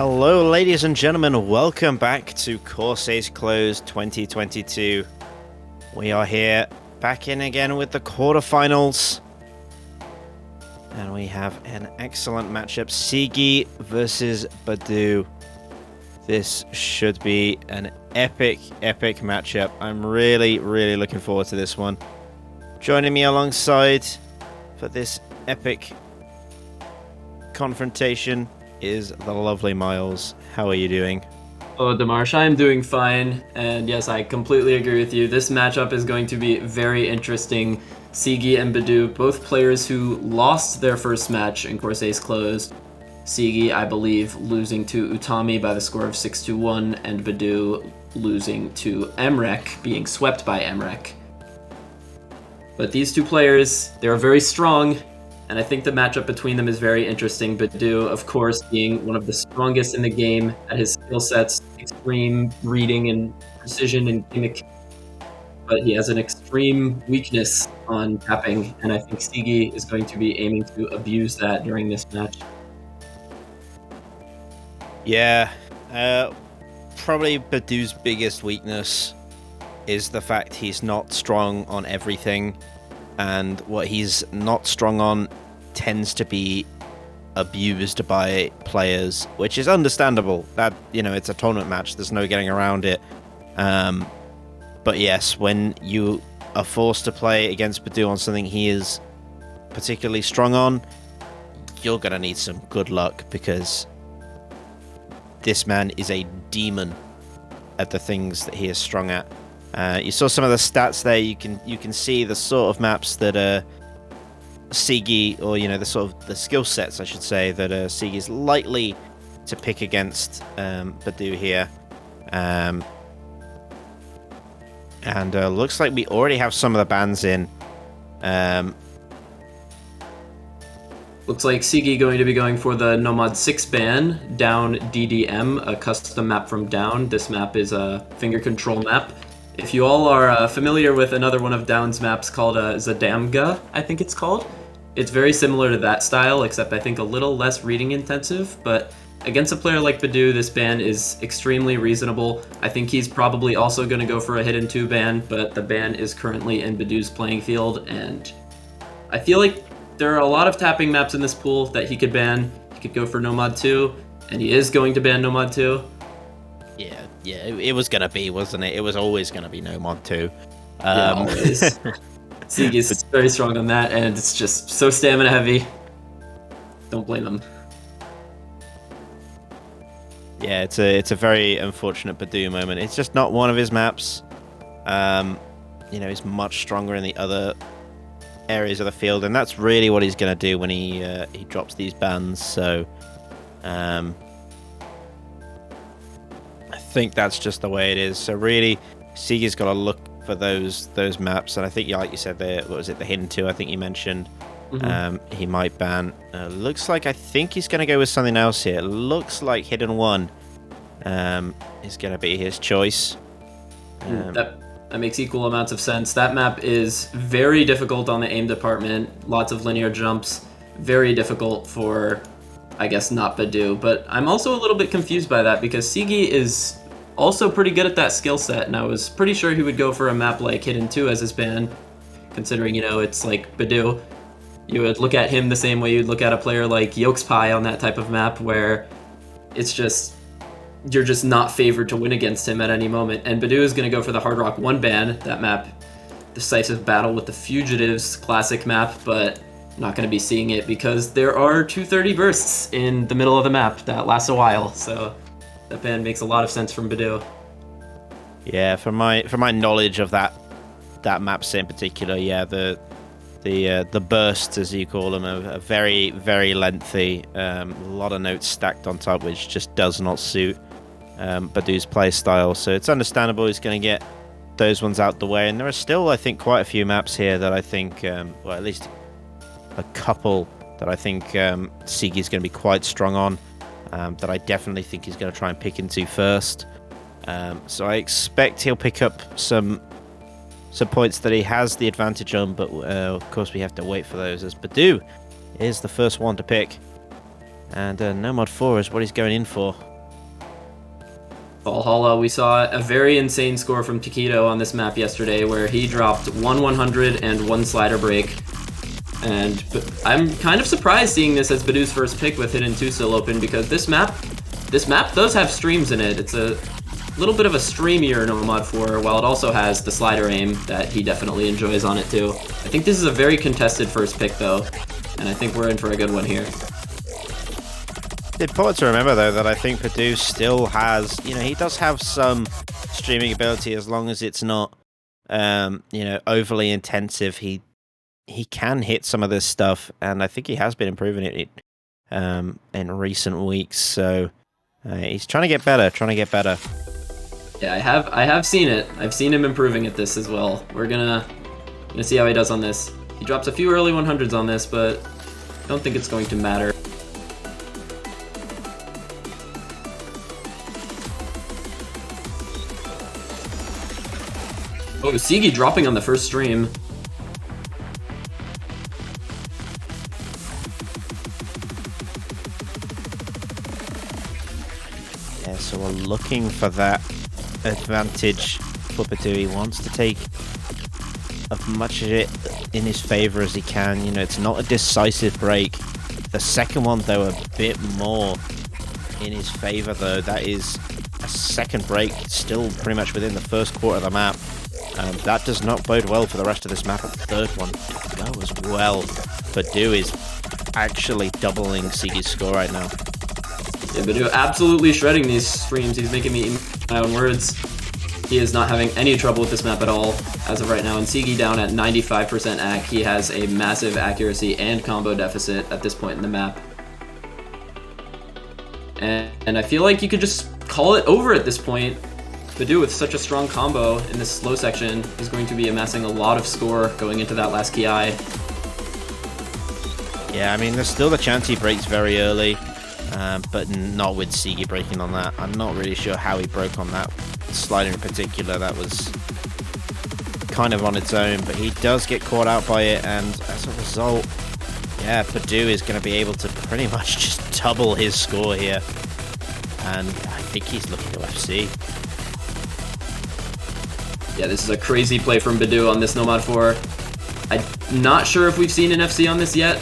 Hello, ladies and gentlemen. Welcome back to Corsace Closed 2022. We are here, back in again with the quarterfinals. And we have an excellent matchup. Seegii versus Badeu. This should be an epic matchup. I'm really looking forward to this one. Joining me alongside for this epic confrontation is the lovely Miles. How are you doing? Oh, Demarsh, I'm doing fine, and yes, I completely agree with you. This matchup is going to be very interesting. Seegii and Badeu, both players who lost their first match in Corsace Closed. Seegii, I believe, losing to Utami by the score of 6-1, and Badeu losing to Emrek, being swept by Emrek. But these two players, they're very strong, and I think the matchup between them is very interesting. Badeu, of course, being one of the strongest in the game at his skill sets, extreme reading and precision and gimmick. But he has an extreme weakness on tapping, and I think Seegii is going to be aiming to abuse that during this match. Yeah, probably Badeu's biggest weakness is the fact he's not strong on everything. And what he's not strong on tends to be abused by players, which is understandable. That, it's a tournament match. There's no getting around it. But yes, when you are forced to play against Badeu on something he is particularly strong on, you're going to need some good luck, because this man is a demon at the things that he is strong at. You saw some of the stats there. You can see the sort of maps that Seegii, or the sort of the skill sets, I should say, that Seegii is likely to pick against Badeu here. And looks like we already have some of the bans in. Looks like Seegii going to be going for the Nomad 6 ban, Down DDM, a custom map from Down. This map is a finger control map. If you all are familiar with another one of Down's maps called Zadamga, I think it's called. It's very similar to that style, except I think a little less reading intensive, but against a player like Badeu, this ban is extremely reasonable. I think he's probably also going to go for a hidden 2 ban, but the ban is currently in Badeu's playing field, and I feel like there are a lot of tapping maps in this pool that he could ban. He could go for Nomad 2, and he is going to ban Nomad 2. Yeah, it was going to be, wasn't it? It was always going to be Nomad 2. Yeah, always. Seegii's very strong on that, and it's just so stamina heavy. Don't blame him. Yeah, it's a very unfortunate Badeu moment. It's just not one of his maps. He's much stronger in the other areas of the field, and that's really what he's going to do when he drops these bans. So, I think that's just the way it is. So really, Seegii's got to look for those maps, and I think, like you said, the hidden 2? I think you mentioned. Mm-hmm. He might ban. Looks like I think he's going to go with something else here. Looks like hidden 1 is going to be his choice. That makes equal amounts of sense. That map is very difficult on the aim department. Lots of linear jumps. Very difficult for, I guess, not Badeu. But I'm also a little bit confused by that, because Seegii is also pretty good at that skill set, and I was pretty sure he would go for a map like hidden 2 as his ban, considering, it's like Badeu. You would look at him the same way you'd look at a player like Yolkspie on that type of map, where it's just, you're just not favored to win against him at any moment. And Badeu is going to go for the Hard Rock 1 ban, that map, Decisive Battle with the Fugitives, classic map, but I'm not going to be seeing it because there are 230 bursts in the middle of the map that lasts a while, so that ban makes a lot of sense from Badeu. Yeah, from my knowledge of that map set in particular, yeah, the bursts, as you call them, are very, very lengthy. A lot of notes stacked on top, which just does not suit Badeu's play style. So it's understandable he's going to get those ones out the way. And there are still, I think, quite a few maps here that I think, well, at least a couple that I think Seegii is going to be quite strong on, that I definitely think he's going to try and pick into first. So I expect he'll pick up some points that he has the advantage on, but of course we have to wait for those, as Badeu is the first one to pick. And Nomad 4 is what he's going in for. Valhalla, we saw a very insane score from Taquito on this map yesterday where he dropped 100 and 1 slider break. And I'm kind of surprised seeing this as badeu's first pick with Hidden 2 still open, because this map does have streams in it. It's a little bit of a streamier Nomad 4, while it also has the slider aim that he definitely enjoys on it too. I think this is a very contested first pick though, and I think we're in for a good one here. It's important to remember though that I think badeu still has, he does have some streaming ability as long as it's not, overly intensive. He can hit some of this stuff, and I think he has been improving it in recent weeks. So he's trying to get better. Yeah, I have seen it. I've seen him improving at this as well. We're gonna see how he does on this. He drops a few early 100s on this, but I don't think it's going to matter. Oh, seegii dropping on the first stream. Yeah, so we're looking for that advantage for badeu. He wants to take as much of it in his favor as he can. It's not a decisive break. The second one, though, a bit more in his favor, though. That is a second break, still pretty much within the first quarter of the map. That does not bode well for the rest of this map. A third one go as well. badeu is actually doubling seegei's score right now. Yeah, badeu absolutely shredding these streams. He's making me eat my own words. He is not having any trouble with this map at all as of right now. And seegii down at 95% ac. He has a massive accuracy and combo deficit at this point in the map. And I feel like you could just call it over at this point. badeu, with such a strong combo in this slow section, is going to be amassing a lot of score going into that last ki. Yeah, I mean, there's still the chance he breaks very early, but not with seegii breaking on that. I'm not really sure how he broke on that slider in particular. That was kind of on its own, but he does get caught out by it, and as a result, yeah, badeu is going to be able to pretty much just double his score here. And I think he's looking to FC. Yeah, this is a crazy play from badeu on this Nomad 4. I'm not sure if we've seen an FC on this yet.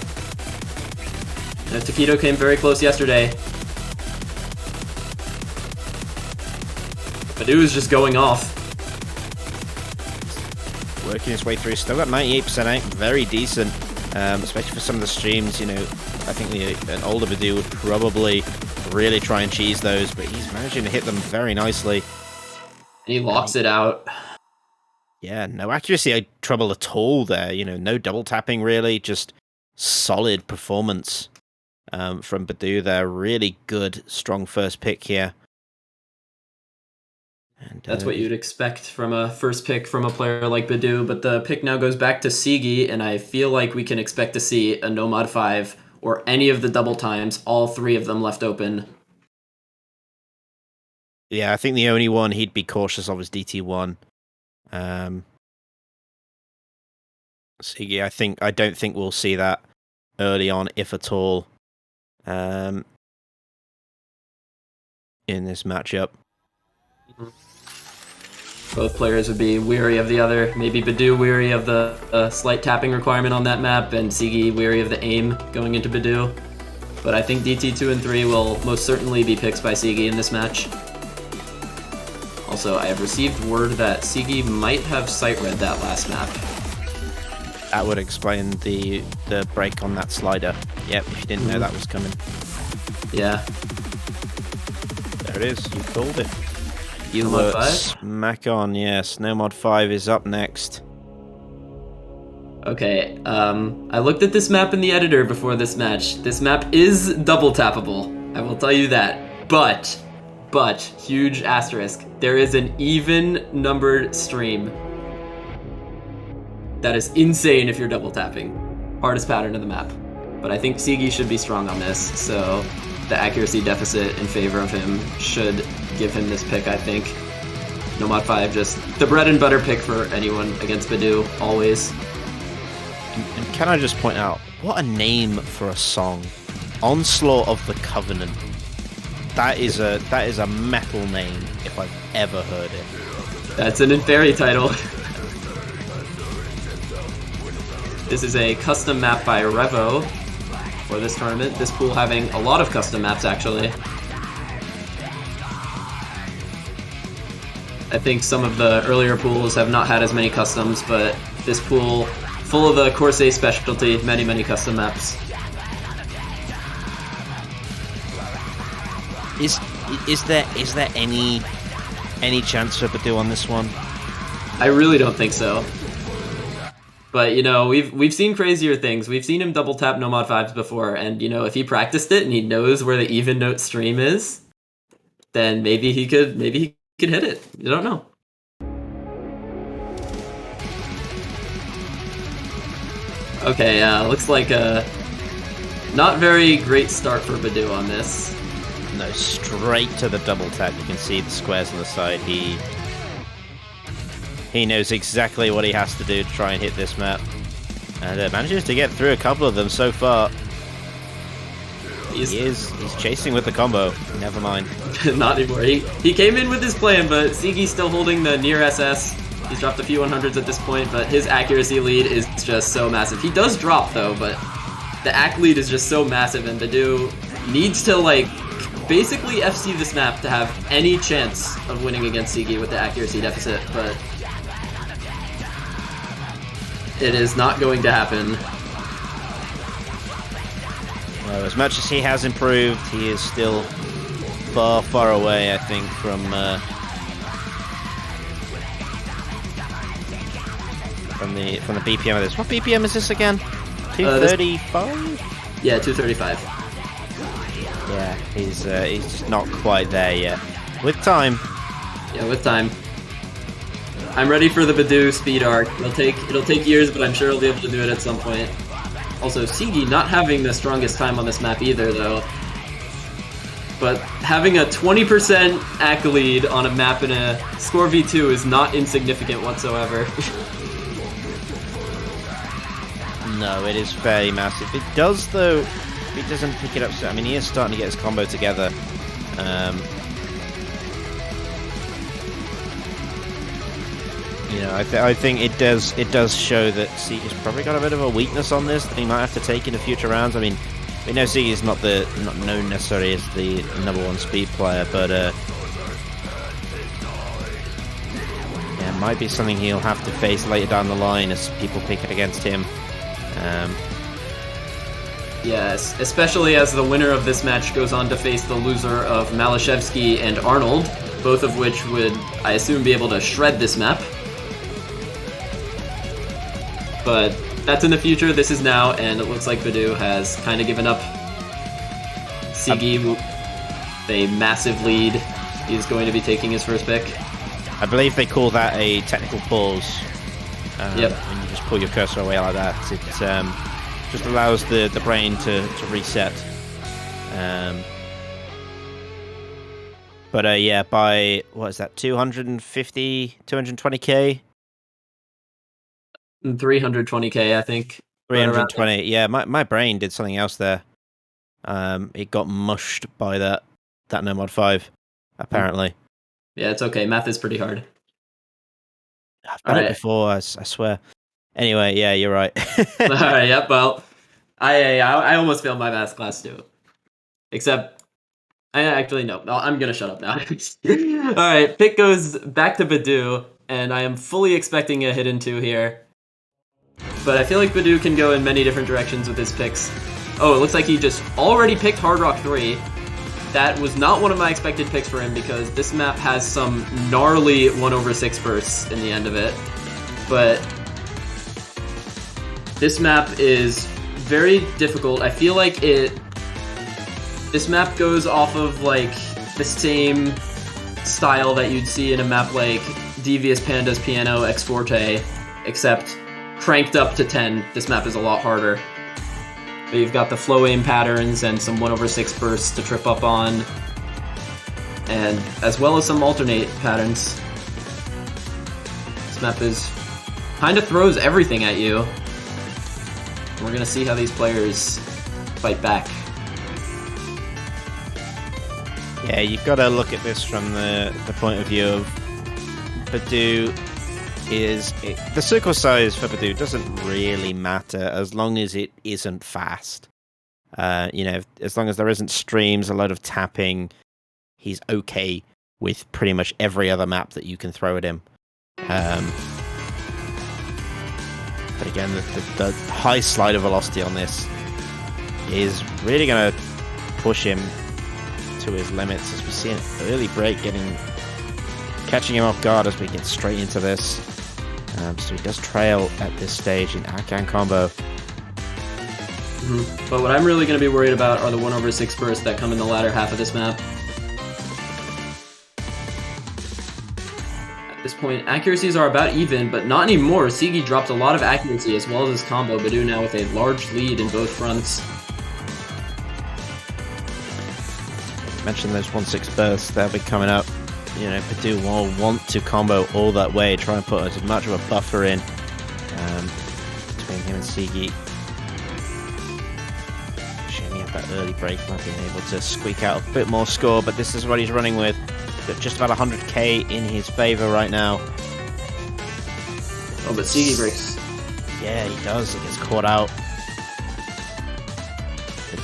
Taquito came very close yesterday. badeu is just going off. Working his way through, still got 98% out, very decent, especially for some of the streams. I think an older badeu would probably really try and cheese those, but he's managing to hit them very nicely. He locks it out. Yeah, no accuracy trouble at all there. No double tapping really, just solid performance from badeu there. Really good, strong first pick here. And, that's what you'd expect from a first pick from a player like badeu, but the pick now goes back to seegii, and I feel like we can expect to see a Nomad 5 or any of the double times, all 3 of them left open. Yeah, I think the only one he'd be cautious of is DT1. seegii, I don't think we'll see that early on, if at all, in this matchup. Both players would be weary of the other. Maybe badeu weary of the slight tapping requirement on that map, and seegii weary of the aim going into badeu. But I think DT2 and 3 will most certainly be picks by seegii in this match. Also, I have received word that seegii might have sight read that last map. That would explain the break on that slider. Yep, if you didn't know that was coming. Yeah. There it is, you called it. Nomad 5? Smack on, yes. Nomad 5 is up next. Okay, I looked at this map in the editor before this match. This map is double tappable, I will tell you that. But, huge asterisk, there is an even numbered stream. That is insane if you're double tapping. Hardest pattern of the map. But I think seegii should be strong on this, so the accuracy deficit in favor of him should give him this pick, I think. Nomad 5, just the bread and butter pick for anyone against badeu, always. And can I just point out, what a name for a song. Onslaught of the Covenant. That is a metal name if I've ever heard it. That's an Inferi title. This is a custom map by Revo for this tournament. This pool having a lot of custom maps, actually. I think some of the earlier pools have not had as many customs, but this pool, full of the Corsace specialty, many custom maps. Is there any chance for badeu on this one? I really don't think so. But you know, we've seen crazier things. We've seen him double tap no mod 5s before, and you know, if he practiced it and he knows where the even note stream is, then maybe he could hit it. You don't know. Okay, looks like a not very great start for badeu on this. No, straight to the double tap. You can see the squares on the side. He knows exactly what he has to do to try and hit this map. And manages to get through a couple of them so far. He's chasing with the combo. Never mind. Not anymore. He came in with his plan, but seegii's still holding the near SS. He's dropped a few 100s at this point, but his accuracy lead is just so massive. He does drop though, but the ac lead is just so massive, and badeu needs to like basically FC this map to have any chance of winning against seegii with the accuracy deficit, but it is not going to happen. Well, as much as he has improved, he is still far away, I think, from the BPM of this. What BPM is this again? 235? Yeah, 235. Yeah, he's just not quite there yet. With time. Yeah, with time. I'm ready for the badeu speed arc. It'll take years, but I'm sure he'll be able to do it at some point. Also, seegii not having the strongest time on this map either, though. But having a 20% ac lead on a map in a score v2 is not insignificant whatsoever. No, it is fairly massive. It does, though. He doesn't pick it up. So, I mean, he is starting to get his combo together. You know, I think it does show that seegeii's probably got a bit of a weakness on this that he might have to take into future rounds. I mean, we know seegeii's not known necessarily as the #1 speed player, but yeah, it might be something he'll have to face later down the line as people pick it against him. Yes, especially as the winner of this match goes on to face the loser of Malashevsky and Arnold, both of which would, I assume, be able to shred this map. But that's in the future, this is now, and it looks like badeu has kind of given up. Seegiii, with a massive lead, is going to be taking his first pick. I believe they call that a technical pause. Yep. When you just pull your cursor away like that, it just allows the brain to reset. But yeah, by, what is that, 250, 220k? 320k, I think. 320, yeah, my brain did something else there. It got mushed by that no mod 5, apparently. Yeah, it's okay, math is pretty hard. I've done it before, I swear. Anyway, yeah, you're right. Alright, yep, well, I almost failed my math class too. Except, actually, no, I'm gonna shut up now. Alright, pick goes back to badeu, and I am fully expecting a hidden 2 here. But I feel like badeu can go in many different directions with his picks. Oh, it looks like he just already picked Hard Rock 3. That was not one of my expected picks for him because this map has some gnarly 1/6 bursts in the end of it. But this map is very difficult. I feel like this map goes off of like the same style that you'd see in a map like Devious Panda's Piano X Forte, except cranked up to 10. This map is a lot harder. But you've got the flow aim patterns and some 1/6 bursts to trip up on, and as well as some alternate patterns. This map kind of throws everything at you. We're gonna see how these players fight back. Yeah, you've got to look at this from the point of view of badeu. The circle size for badeu doesn't really matter as long as it isn't fast. As long as there isn't streams, a lot of tapping, he's okay with pretty much every other map that you can throw at him. But again, the high slider velocity on this is really going to push him to his limits, as we see an early break catching him off guard as we get straight into this. So he does trail at this stage in Akan combo. But what I'm really going to be worried about are the 1/6 bursts that come in the latter half of this map. At this point, accuracies are about even, but not anymore. Seegii dropped a lot of accuracy as well as his combo. badeu now with a large lead in both fronts. Mentioned those 1/6 bursts, they'll be coming up. badeu will want to combo all that way, try and put as much of a buffer in between him and seegii. Shame at that early break, not being able to squeak out a bit more score, but this is what he's running with. Got just about 100k in his favor right now. Oh, but seegii breaks. Yeah, he does. He gets caught out.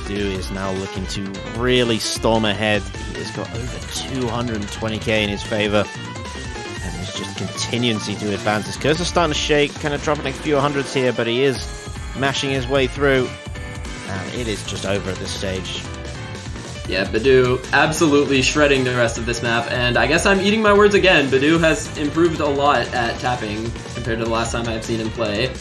badeu is now looking to really storm ahead. He has got over 220k in his favor, and he's just continuing to advance. His cursor's starting to shake, kind of dropping a few hundreds here, but he is mashing his way through, and it is just over at this stage. Yeah, badeu absolutely shredding the rest of this map, and I guess I'm eating my words again. badeu has improved a lot at tapping compared to the last time I've seen him play,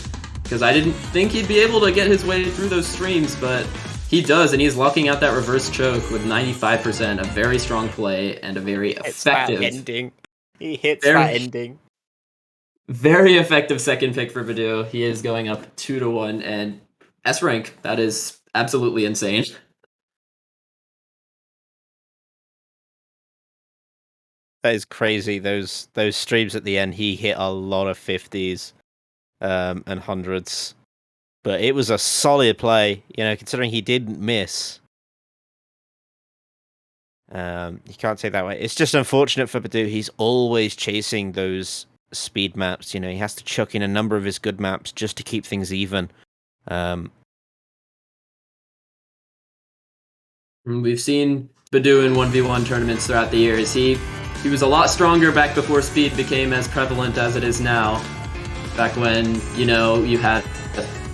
because I didn't think he'd be able to get his way through those streams, but he does, and he's locking out that reverse choke with 95%, a very strong play, and a very effective ending. He hits that ending. Very effective second pick for badeu. He is going up 2-1, and S rank, that is absolutely insane. That is crazy. Those streams at the end, he hit a lot of 50s and hundreds. But it was a solid play, considering he didn't miss. You can't say that way. It's just unfortunate for badeu. He's always chasing those speed maps. He has to chuck in a number of his good maps just to keep things even. We've seen badeu in 1v1 tournaments throughout the years. He was a lot stronger back before speed became as prevalent as it is now. Back when, you had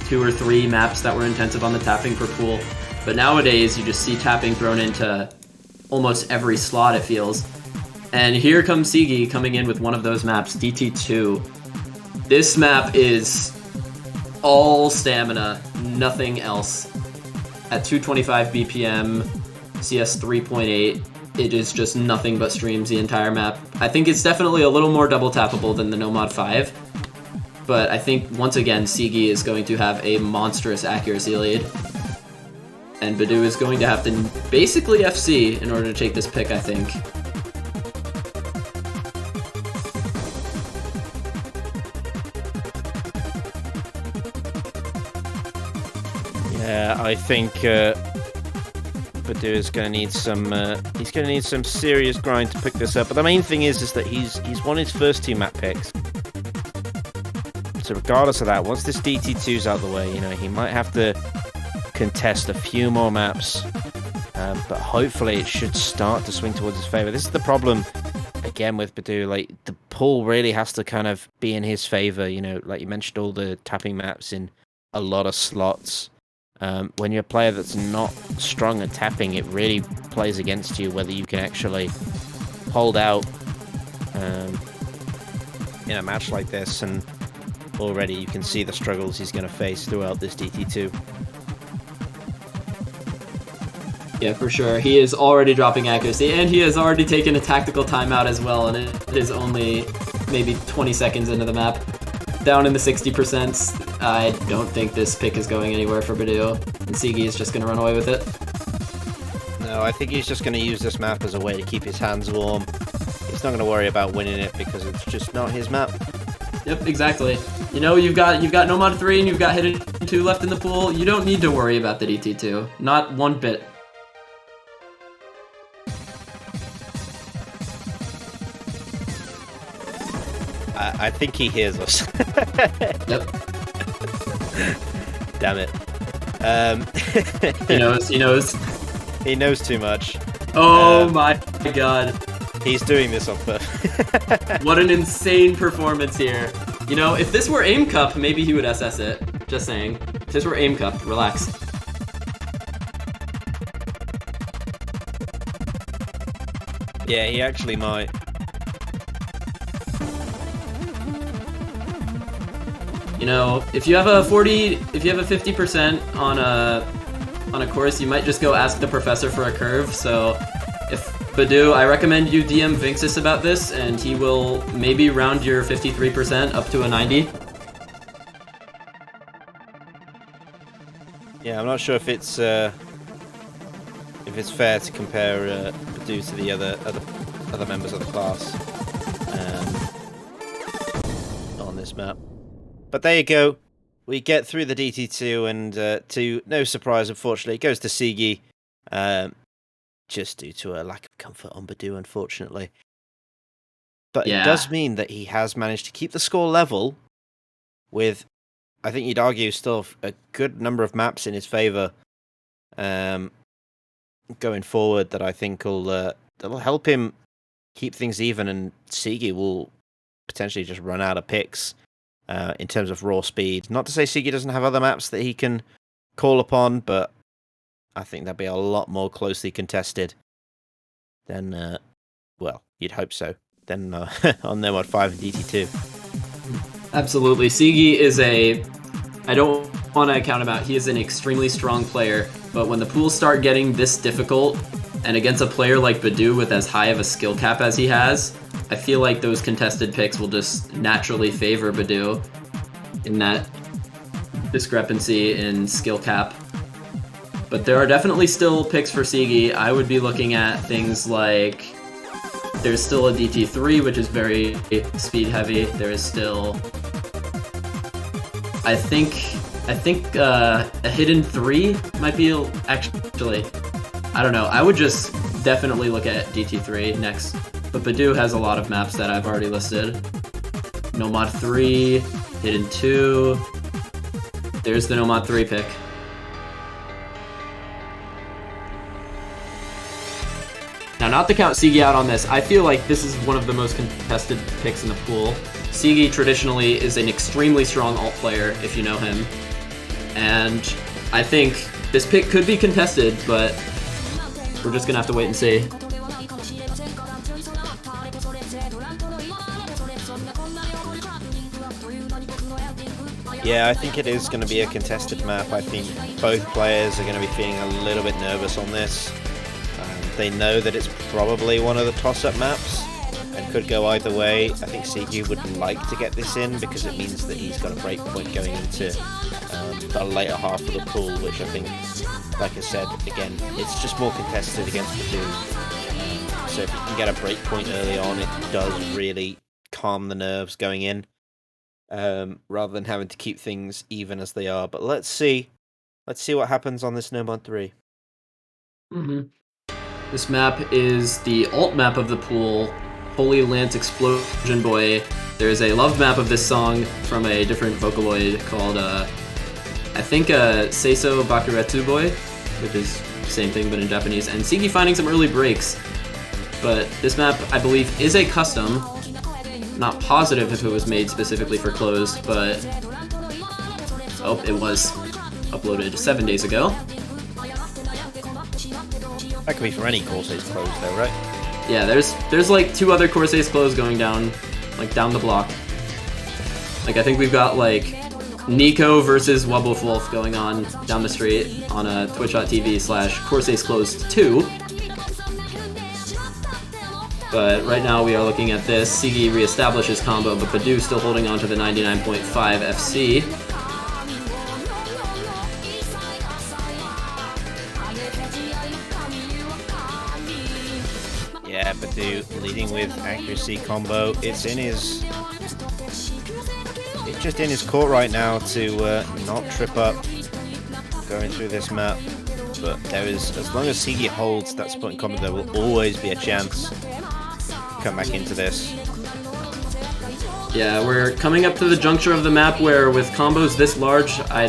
2 or 3 maps that were intensive on the tapping per pool. But nowadays, you just see tapping thrown into almost every slot, it feels. And here comes seegii coming in with one of those maps, DT2. This map is all stamina, nothing else. At 225 BPM, CS 3.8, it is just nothing but streams the entire map. I think it's definitely a little more double tappable than the No Mod 5. But I think, once again, seegii is going to have a monstrous accuracy lead. And badeu is going to have to basically FC in order to take this pick, I think. Yeah, I think badeu is going to need some. He's going to need some serious grind to pick this up. But the main thing is that he's won his first 2 map picks. So regardless of that, once this DT2's out of the way, he might have to contest a few more maps, but hopefully it should start to swing towards his favor. This is the problem, again, with badeu. Like, the pull really has to kind of be in his favor. Like you mentioned, all the tapping maps in a lot of slots. When you're a player that's not strong at tapping, it really plays against you whether you can actually hold out in a match like this, and already you can see the struggles he's going to face throughout this DT2. Yeah, for sure. He is already dropping accuracy, and he has already taken a tactical timeout as well, and it is only maybe 20 seconds into the map. Down in the 60%. I don't think this pick is going anywhere for badeu, and seegii is just going to run away with it. No, I think he's just going to use this map as a way to keep his hands warm. He's not going to worry about winning it because it's just not his map. Yep, exactly. You've got No Mod 3 and you've got Hidden 2 left in the pool. You don't need to worry about the DT2. Not one bit. I think he hears us. Yep. Damn it. He knows. He knows. He knows too much. Oh my god. He's doing this on purpose. What an insane performance here. You know, if this were Aim Cup, maybe he would SS it. Just saying. If this were Aim Cup, relax. Yeah, he actually might. You know, if you have a 50% on a course, you might just go ask the professor for a curve. So, if badeu, I recommend you DM Vinxis about this, and he will maybe round your 53% up to a 90. Yeah, I'm not sure if it's fair to compare badeu to the other members of the class on this map. But there you go. We get through the DT2, and to no surprise, unfortunately, it goes to seegii, just due to a lack of comfort on badeu, unfortunately. But Yeah. It does mean that he has managed to keep the score level with, I think you'd argue, still a good number of maps in his favour going forward that I think that'll help him keep things even, and seegii will potentially just run out of picks. In terms of raw speed. Not to say seegii doesn't have other maps that he can call upon, but I think they'll be a lot more closely contested than, well, you'd hope so, than on No Mod 5 and DT2. Absolutely. seegii is I don't want to count him out, he is an extremely strong player, but when the pools start getting this difficult, and against a player like badeu with as high of a skill cap as he has, I feel like those contested picks will just naturally favor badeu in that discrepancy in skill cap. But there are definitely still picks for seegii. I would be looking at things like, there's still a DT3, which is very speed heavy. There is still, I think a hidden 3 might be actually, I don't know. I would just definitely look at DT3 next. But badeu has a lot of maps that I've already listed. No Mod 3, Hidden 2. There's the No Mod 3 pick. Now, not to count seegii out on this, I feel like this is one of the most contested picks in the pool. seegii traditionally is an extremely strong alt player, if you know him. And I think this pick could be contested, but we're just gonna have to wait and see. Yeah, I think it is going to be a contested map. I think both players are going to be feeling a little bit nervous on this. They know that it's probably one of the toss-up maps and could go either way. I think seegii would like to get this in because it means that he's got a break point going into the later half of the pool, which I think, like I said, again, it's just more contested against badeu. So if you can get a break point early on, it does really calm the nerves going in. Rather than having to keep things even as they are. But let's see what happens on this No Mod 3. This map is the alt map of the pool, Holy Lance Explosion Boy. There's a love map of this song from a different Vocaloid called, I think, Seiso Bakuretsu Boy, which is same thing but in Japanese, and seegii finding some early breaks. But this map, I believe, is a custom. Not positive if it was made specifically for Closed, but oh, it was uploaded 7 days ago. That could be for any Corsace Closed though, right? Yeah, there's like 2 other Corsace Closed going down, like down the block. Like I think we've got like Nico versus Wubblewolf going on down the street on a twitch.tv/Corsace Closed 2. But right now we are looking at this. seegii reestablishes combo, but badeu still holding on to the 99.5 FC. Yeah, badeu leading with accuracy combo. It's just in his court right now to not trip up going through this map. But there is, as long as seegii holds that spot in combo, there will always be a chance come back into this. Yeah, we're coming up to the juncture of the map where with combos this large, I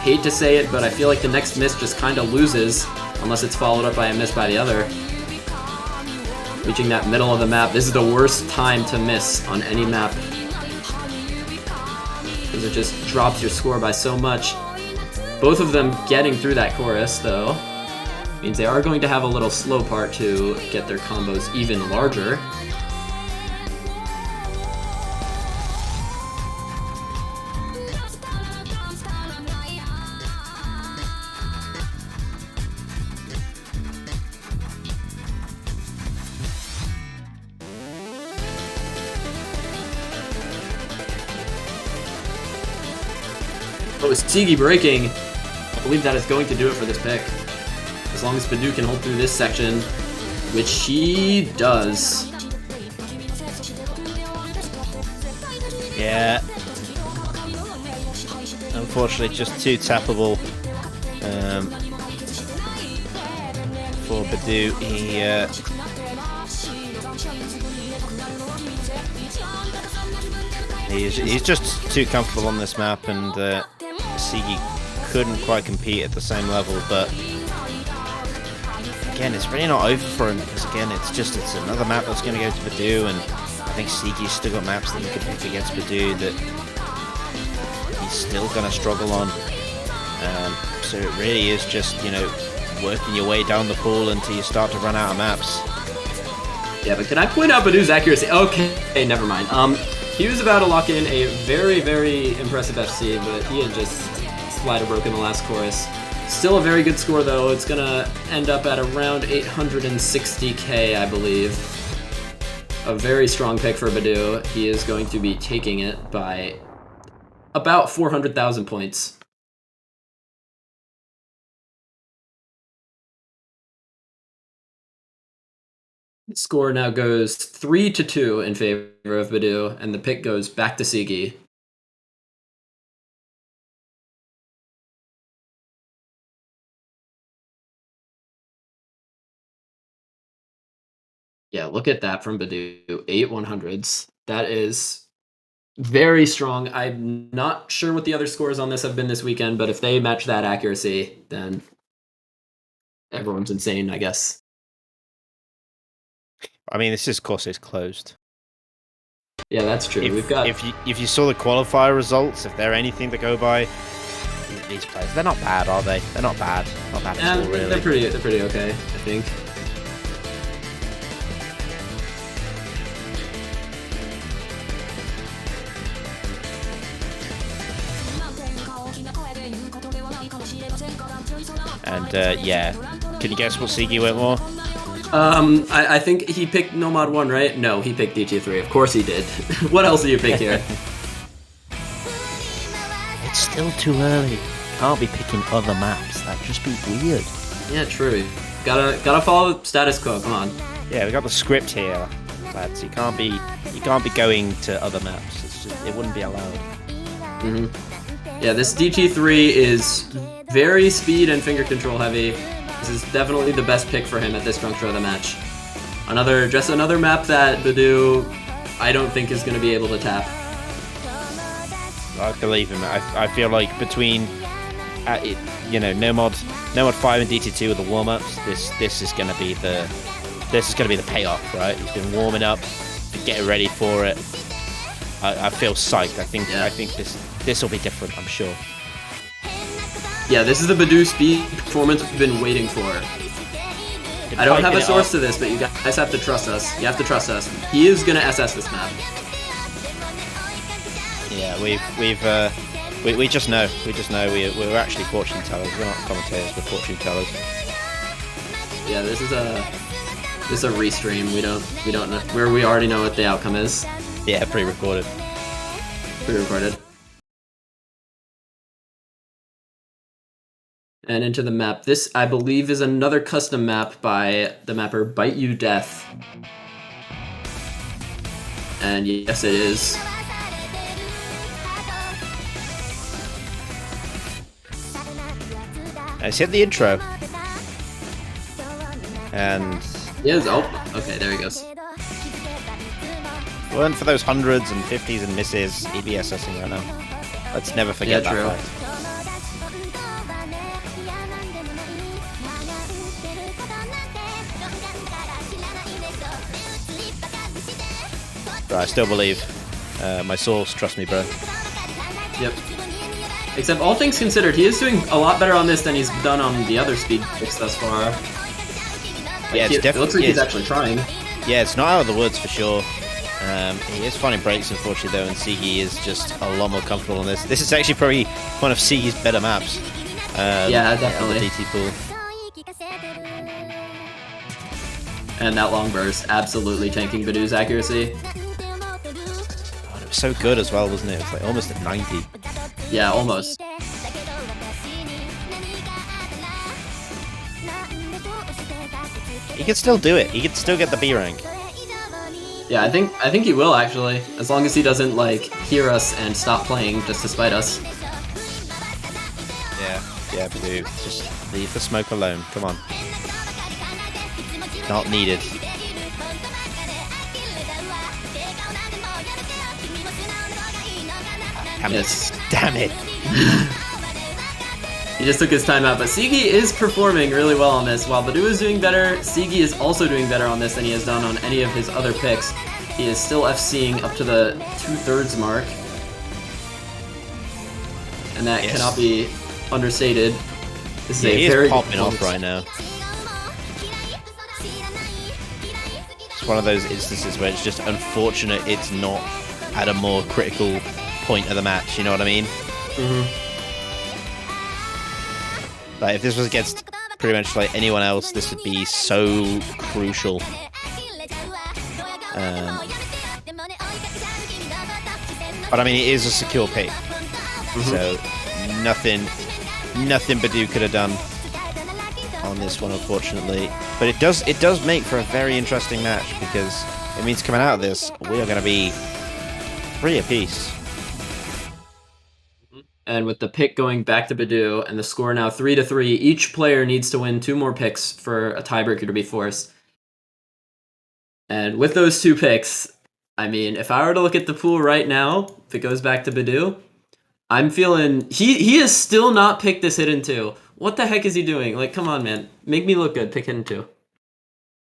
hate to say it, but I feel like the next miss just kind of loses unless it's followed up by a miss by the other. Reaching that middle of the map, this is the worst time to miss on any map because it just drops your score by so much. Both of them getting through that chorus, though, means they are going to have a little slow part to get their combos even larger. Oh, seegii breaking. I believe that is going to do it for this pick. As long as badeu can hold through this section, which she does. Yeah. Unfortunately, just too tappable for badeu. He's just too comfortable on this map, and seegii couldn't quite compete at the same level, but again, it's really not over for him, because again, it's another map that's going to go to badeu, and I think seegii's still got maps that you could pick against badeu that he's still going to struggle on. So it really is just, you know, working your way down the pool until you start to run out of maps. Yeah, but can I point out badeu's accuracy? Okay, never mind. He was about to lock in a very, very impressive FC, but he had just slider broken the last chorus. Still a very good score, though. It's gonna end up at around 860k, I believe. A very strong pick for badeu. He is going to be taking it by about 400,000 points. The score now goes 3-2 in favor of badeu, and the pick goes back to seegii. Yeah, look at that from badeu. 8 100s. That is very strong. I'm not sure what the other scores on this have been this weekend, but if they match that accuracy, then everyone's insane, I guess. I mean, this is Corsace Closed. Yeah, that's true. If you saw the qualifier results, if they're anything to go by, these players, they're not bad, are they? They're not bad. Not bad at all, really. They're pretty okay, I think. And yeah, can you guess what seegii went more? I think he picked Nomad 1, right? No, he picked DT3. Of course he did. What else do you pick here? It's still too early. Can't be picking other maps. That'd just be weird. Yeah, true. Gotta follow the status quo. Come on. Yeah, we got the script here, lads. You can't be going to other maps. It's just, it wouldn't be allowed. Yeah, this DT3 is very speed and finger control heavy. This is definitely the best pick for him at this juncture of the match. Just another map that badeu, I don't think is going to be able to tap. I believe him. I feel like between, you know, Nomad 5 and DT2 are the warm-ups. This is going to be the payoff, right? He's been warming up, getting ready for it. I feel psyched. I think this will be different, I'm sure. Yeah, this is the badeu speed performance we've been waiting for. I don't have a source to this, but you guys have to trust us. You have to trust us. He is gonna SS this map. Yeah, we just know. We just know. We're actually fortune tellers. We're not commentators. We're fortune tellers. Yeah, this is a restream. We don't know where we already know what the outcome is. Yeah, pre-recorded. Pre-recorded. And into the map. This, I believe, is another custom map by the mapper Bite You Death. And yes, it is. Let's hit the intro. And... Yes, oh, okay, there he goes. If it weren't for those 100s and 50s and misses, he'd be SSing right now. Let's never forget that fact. But I still believe. My source, trust me, bro. Yep. Except, all things considered, he is doing a lot better on this than he's done on the other speed picks thus far. Like, yeah, it looks like he's actually trying. Yeah, it's not out of the woods for sure. He is finding breaks, unfortunately, though, and seegii is just a lot more comfortable on this. This is actually probably one of seegii's better maps. Yeah, definitely. The DT pool. And that long burst, absolutely tanking badeu's accuracy. God, it was so good as well, wasn't it? It was like almost at 90. Yeah, almost. He could still do it. He could still get the B rank. Yeah, I think he will actually, as long as he doesn't like hear us and stop playing just to spite us. Yeah, badeu. Just leave the smoke alone. Come on. Not needed. Damn yes. it. Damn it. He just took his time out, but seegii is performing really well on this. While badeu is doing better, seegii is also doing better on this than he has done on any of his other picks. He is still FCing up to the 2/3 mark. And that cannot be understated. This is a very popping off right now. It's one of those instances where it's just unfortunate it's not at a more critical point of the match, you know what I mean? Mm-hmm. Like, if this was against pretty much like anyone else, this would be so crucial. But I mean, it is a secure pick, so nothing badeu could have done on this one, unfortunately. But it does make for a very interesting match, because it means coming out of this, we are going to be 3 apiece. And with the pick going back to badeu and the score now 3-3, each player needs to win 2 more picks for a tiebreaker to be forced. And with those 2 picks, I mean, if I were to look at the pool right now, if it goes back to badeu, I'm feeling he has still not picked this hidden 2. What the heck is he doing? Like, come on, man, make me look good. Pick hidden 2.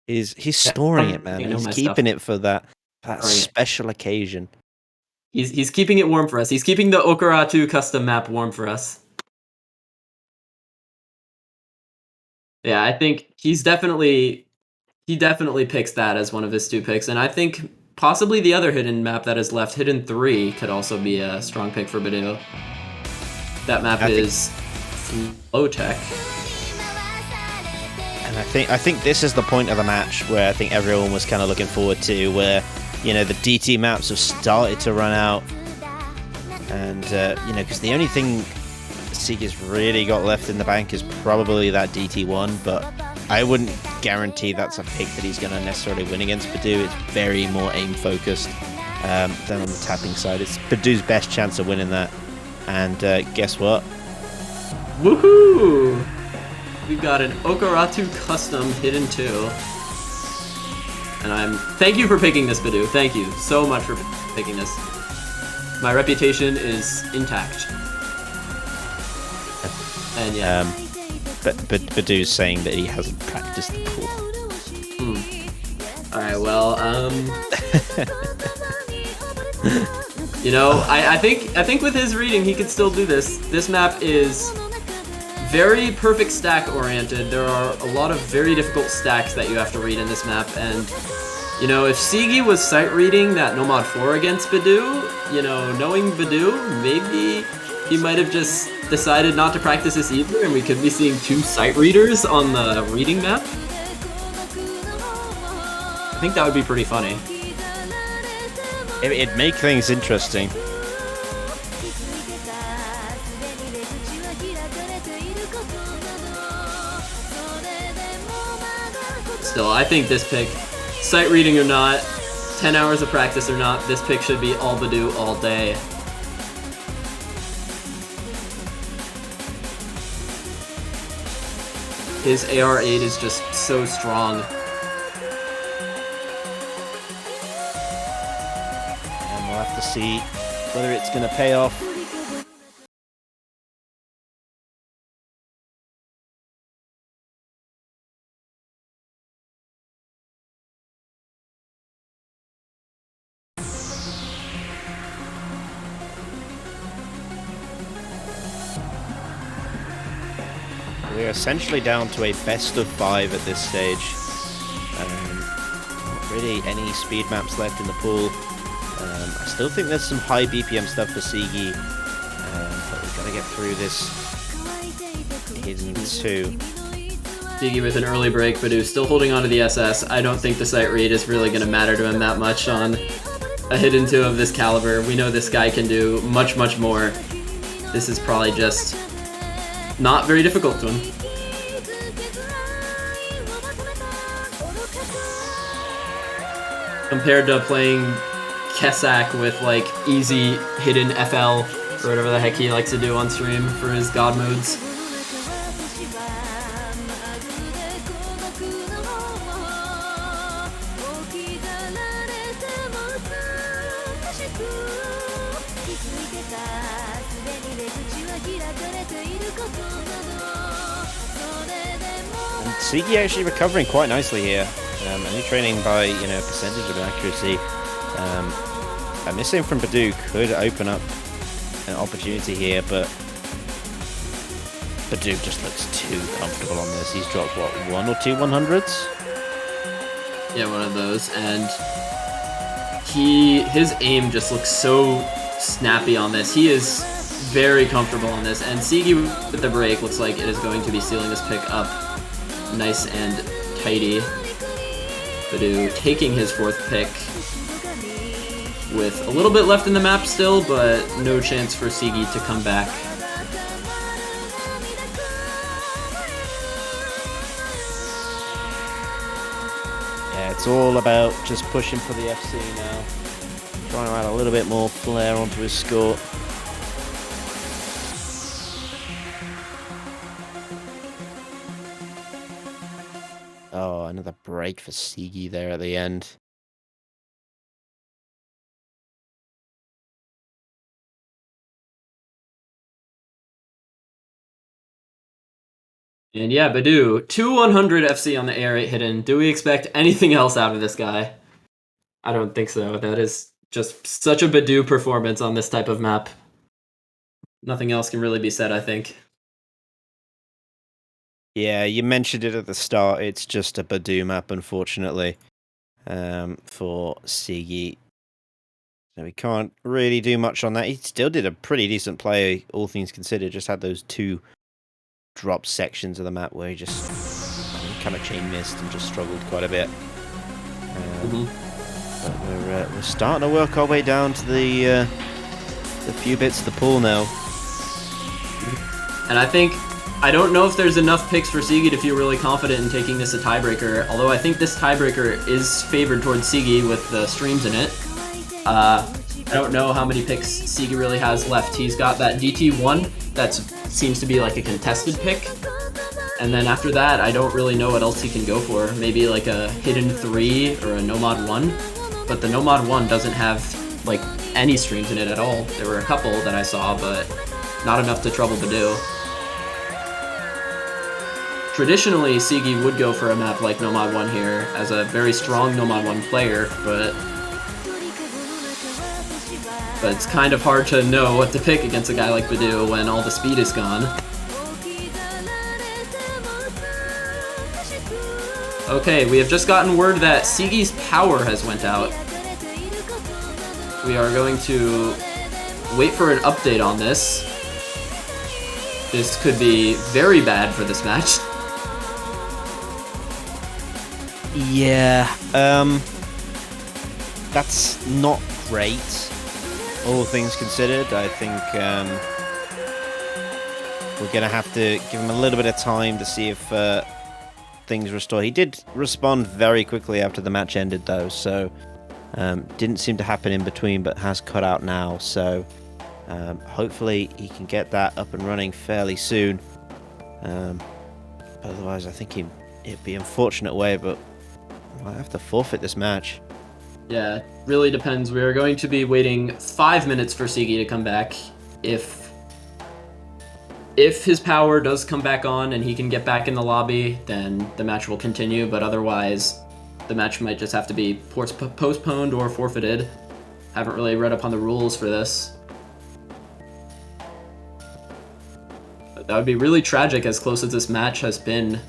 He's storing it, man. He's keeping it for that special occasion. He's keeping it warm for us. He's keeping the Okaratu custom map warm for us. Yeah, I think he definitely picks that as one of his 2 picks, and I think possibly the other hidden map that is left, hidden 3, could also be a strong pick for badeu. That map is Flow Tech. And I think this is the point of the match where I think everyone was kind of looking forward to, where, you know, the DT maps have started to run out, and you know, because the only thing seegei's really got left in the bank is probably that DT1, but I wouldn't guarantee that's a pick that he's going to necessarily win against badeu. It's very more aim focused than on the tapping side. It's badeu's best chance of winning that, and guess what? Woohoo! We've got an Okaratu custom hidden 2. And thank you for picking this, badeu. Thank you so much for picking this. My reputation is intact. And yeah. But badeu's saying that he hasn't practiced the pool. Alright, well, you know, I think with his reading he could still do this. This map is very perfect stack oriented. There are a lot of very difficult stacks that you have to read in this map, and you know, if seegii was sight reading that Nomad 4 against badeu, you know, knowing badeu, maybe he might have just decided not to practice this either, and we could be seeing 2 sight readers on the reading map. I think that would be pretty funny. It'd make things interesting. Still, I think this pick, sight reading or not, 10 hours of practice or not, this pick should be all badeu all day. His AR8 is just so strong. see whether it's going to pay off. We're essentially down to a best of 5 at this stage. Not really any speed maps left in the pool. I still think there's some high BPM stuff for seegii, but we've got to get through this hidden 2. seegii with an early break, badeu still holding on to the SS. I don't think the sight read is really going to matter to him that much on a hidden 2 of this caliber. We know this guy can do much, much more. This is probably just not very difficult to him. Compared to playing Kesak with like easy hidden FL or whatever the heck he likes to do on stream for his god modes. And seegii actually recovering quite nicely here. Only training by, percentage of accuracy. A missing from badeu could open up an opportunity here, but badeu just looks too comfortable on this. He's dropped, what, 1 or 2 100s? Yeah, one of those, and his aim just looks so snappy on this. He is very comfortable on this, and seegii with the break looks like it is going to be sealing this pick up nice and tidy. badeu taking his 4th pick with a little bit left in the map still, but no chance for seegii to come back. Yeah, it's all about just pushing for the FC now. Trying to add a little bit more flair onto his score. Oh, another break for seegii there at the end. And yeah, badeu, 2 100 FC on the A8 hidden. Do we expect anything else out of this guy? I don't think so. That is just such a badeu performance on this type of map. Nothing else can really be said, I think. Yeah, you mentioned it at the start. It's just a badeu map, unfortunately, for seegii. So we can't really do much on that. He still did a pretty decent play, all things considered. Just had those 2 drop sections of the map where he just kind of chain missed and just struggled quite a bit. But we're starting to work our way down to the few bits of the pool now. And I don't know if there's enough picks for seegii to feel really confident in taking this a tiebreaker, although I think this tiebreaker is favored towards seegii with the streams in it. I don't know how many picks seegii really has left. He's got that DT1 that seems to be like a contested pick, and then after that I don't really know what else he can go for. Maybe like a hidden 3 or a nomad 1, but the nomad 1 doesn't have like any streams in it at all. There were a couple that I saw, but not enough to trouble badeu. Traditionally, seegii would go for a map like nomad 1 here as a very strong nomad 1 player, but it's kind of hard to know what to pick against a guy like badeu when all the speed is gone. Okay, we have just gotten word that seegii's power has went out. We are going to wait for an update on this. This could be very bad for this match. Yeah, that's not great, all things considered. I think we're going to have to give him a little bit of time to see if things restore. He did respond very quickly after the match ended, though, so didn't seem to happen in between, but has cut out now, so hopefully he can get that up and running fairly soon. Otherwise, I think it'd be an unfortunate way, but might have to forfeit this match. Yeah, really depends. We are going to be waiting 5 minutes for seegii to come back. If his power does come back on and he can get back in the lobby, then the match will continue, but otherwise the match might just have to be postponed or forfeited. Haven't really read up on the rules for this. But that would be really tragic as close as this match has been.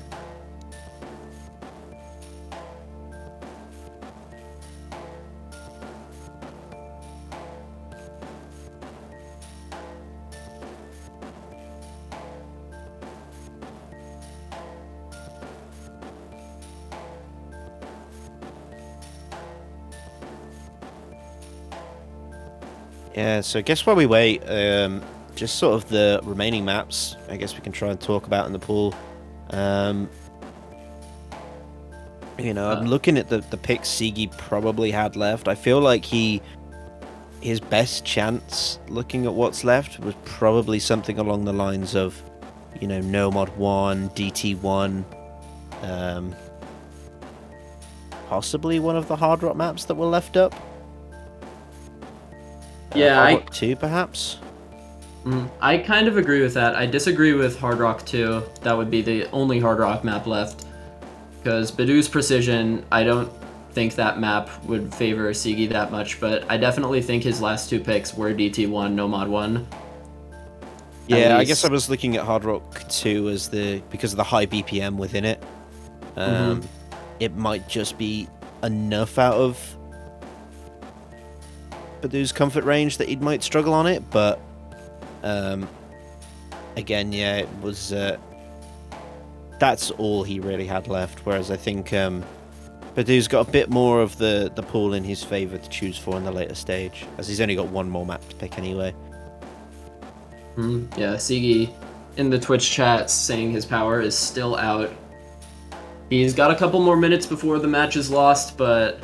Yeah, so I guess while we wait, just sort of the remaining maps, I guess we can try and talk about in the pool. I'm looking at the picks seegii probably had left. I feel like his best chance, looking at what's left, was probably something along the lines of, Nomad 1, DT1, possibly one of the Hard Rock maps that were left up. Yeah, Hard Rock 2, perhaps? I kind of agree with that. I disagree with Hard Rock 2. That would be the only Hard Rock map left. Because Badeu's Precision, I don't think that map would favor seegii that much, but I definitely think his last two picks were DT1, Nomad 1. Yeah, I guess I was looking at Hard Rock 2 because of the high BPM within it. It might just be enough out of Badeu's comfort range that he might struggle on it, but again, yeah, it was that's all he really had left, whereas I think Badeu's got a bit more of the pool in his favor to choose for in the later stage, as he's only got one more map to pick anyway. Yeah, seegii in the Twitch chat saying his power is still out. He's got a couple more minutes before the match is lost, but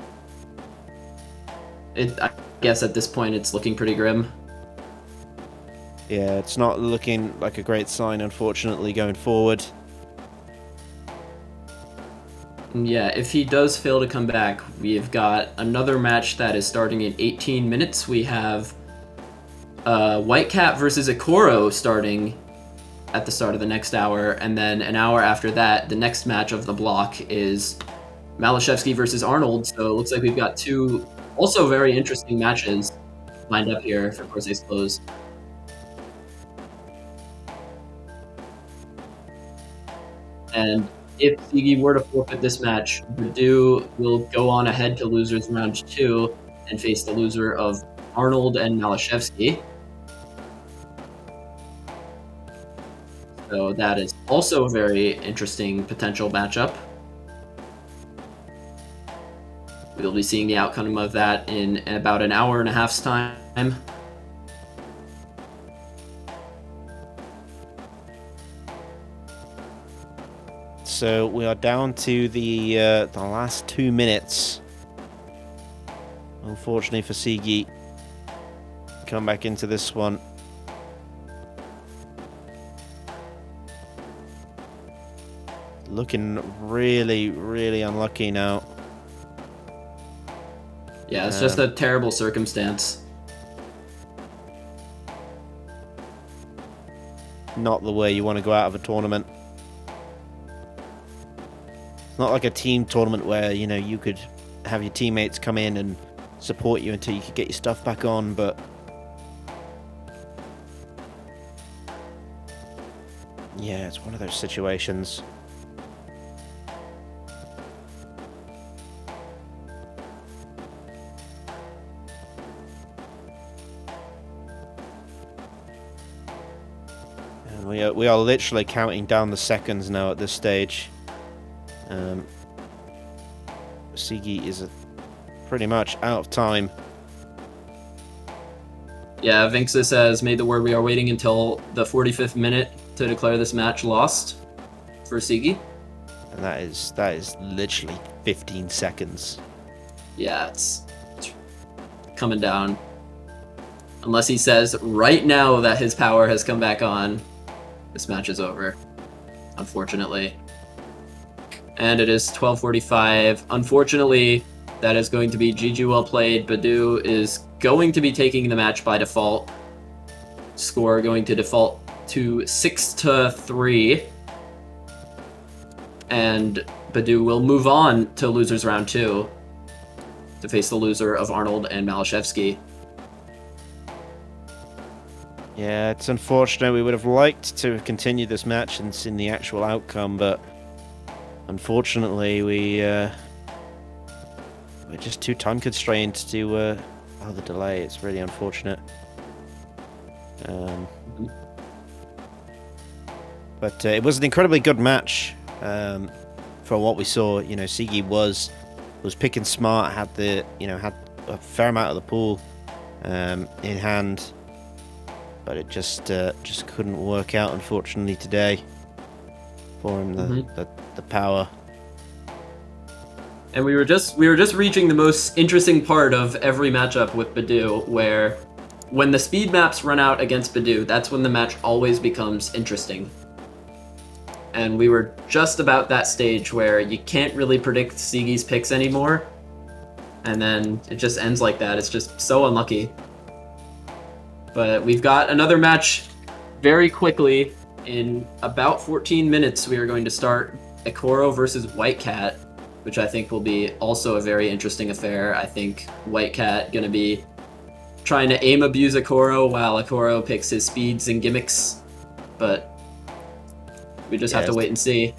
I guess at this point it's looking pretty grim. Yeah, it's not looking like a great sign, unfortunately, going forward. Yeah, if he does fail to come back, we've got another match that is starting in 18 minutes. We have Whitecap versus Ikoro starting at the start of the next hour, and then an hour after that, the next match of the block is Malashevsky versus Arnold. So it looks like we've got two also very interesting matches lined up here for Corsace Closed. And if seegii were to forfeit this match, Badeu will go on ahead to losers round 2 and face the loser of Arnold and Malashevsky. So that is also a very interesting potential matchup. We'll be seeing the outcome of that in about an hour and a half's time. So we are down to the last 2 minutes. Unfortunately for seegii, come back into this one. Looking really, really unlucky now. Yeah, it's just a terrible circumstance. Not the way you want to go out of a tournament. It's not like a team tournament where, you could have your teammates come in and support you until you could get your stuff back on, but yeah, it's one of those situations. We are literally counting down the seconds now at this stage. seegii is pretty much out of time. Yeah, Vinxis has made the word we are waiting until the 45th minute to declare this match lost for seegii. And that is literally 15 seconds. Yeah, it's coming down. Unless he says right now that his power has come back on, this match is over, unfortunately. And it is 12:45. Unfortunately, That is going to be GG well played. Badeu is going to be taking the match by default. Score going to default to 6-3. And Badeu will move on to losers round 2 to face the loser of Arnold and Malashevsky. Yeah, it's unfortunate. We would have liked to have continued this match and seen the actual outcome, but unfortunately we're just too time constrained to the delay. It's really unfortunate. But it was an incredibly good match. For what we saw, seegii was picking smart, had a fair amount of the pool in hand, but it just couldn't work out, unfortunately, today for him. The power. And we were just reaching the most interesting part of every matchup with Badeu, where when the speed maps run out against Badeu, that's when the match always becomes interesting. And we were just about that stage where you can't really predict Seigii's picks anymore. And then it just ends like that. It's just so unlucky. But we've got another match very quickly. In about 14 minutes, we are going to start Ekoro versus White Cat, which I think will be also a very interesting affair. I think White Cat going to be trying to aim abuse Ekoro while Ekoro picks his speeds and gimmicks. But we just have to wait and see.